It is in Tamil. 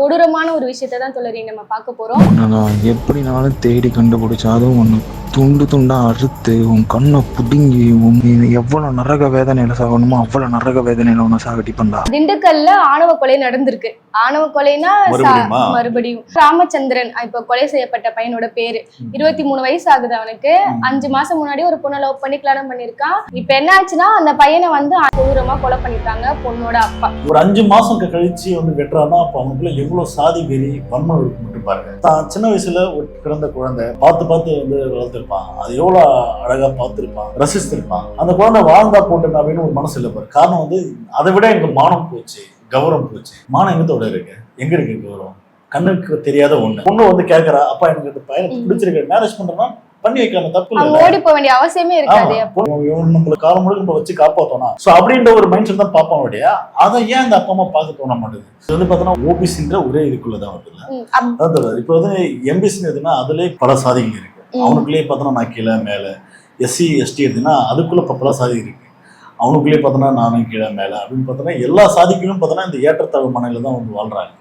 கொடூரமான ஒரு விஷயத்தை தான் தோழரே நம்ம பார்க்க போறோம். நான் எப்படினாலும் தேடி கண்டுபிடிச்சாலும் ஒன்று துண்டு துண்டா அறுத்து உன் கண்ணை புடுங்கி நீ எவ்வளவு நரக வேதனையில சாகணுமோ அவ்வளவு நரக வேதனையில உன்னை சாகடிப்பண்டா. திண்டுக்கல்ல ஆணவ கொலை நடந்திருக்கு. ஆணவ கொலைனா மறுபடியும் ராமச்சந்திரன் இப்ப கொலை செய்யப்பட்ட பையனோட பேரு 23 வயசு ஆகுது அவனுக்கு. 5 மாசம் முன்னாடி ஒரு பொண்ணை லவ் பண்ணி கல்யாணம் பண்ணிருக்கான். இப்ப என்ன ஆச்சுன்னா அந்த பையனை வந்து கொடூரமா கொலை பண்ணிருக்காங்க பொண்ணோட அப்பா. ஒரு 5 மாசம் கழிச்சு வந்து வெட்டுறான்னா அப்ப அவனுக்குள்ள எவ்வளவு சாதி வெறி வன்மம் இருக்கு மட்டும் பாருங்க. தான் சின்ன வயசுல ஒரு பிறந்த குழந்தை பார்த்து வந்து வளர்த்திருப்பான். அது எவ்வளவு அழகா பார்த்திருப்பான், ரசித்திருப்பான். அந்த குழந்தை வாழ்ந்தா போட்டு அப்படின்னு ஒரு மனசு இல்லை பாரு. காரணம் வந்து அதை விட எனக்கு மானம் போச்சு, கௌரவம் போச்சு. மானம் எங்கத்தோட இருக்கு, எங்க இருக்கு கௌரவம்? கண்ணுக்கு தெரியாத ஒண்ணு. பொண்ணு வந்து கேட்கறா, அப்பா எனக்கு இந்த பையனை பிடிச்சிருக்கு, மேரேஜ் பண்றேன்னா பண்ணி வைக்காம தப்பு இல்லை. ஓடி போக வேண்டிய அவசியமே இருக்காது. நம்மளுக்கு காலம் முழுக்க நம்ம வச்சு காப்பாத்தோம். சோ அப்படின்ற ஒரு மைண்ட் செட் தான் பார்ப்போம். அப்படியே அதை ஏன் அந்த அப்பா அம்மா பார்க்க தோண மாட்டேது? இது வந்து பார்த்தோன்னா ஓபிசின்ற ஒரே இதுக்குள்ளதான் வருது. அதான் இப்ப வந்து எம்பிசின்னு எதுனா அதுலயே பல சாதிகள் இருக்கு. அவனுக்குள்ளேயே பார்த்தோன்னா நான் கீழே மேல. எஸ்சி எஸ்டி எடுத்துன்னா அதுக்குள்ள பல சாதி இருக்கு. அவனுக்குள்ளேயே பார்த்தோன்னா நானும் கீழே மேல அப்படின்னு பார்த்தோன்னா எல்லா சாதிகளும் பார்த்தோன்னா இந்த ஏற்றத்தாழ்வு மனையில தான் வந்து வாழ்றாங்க.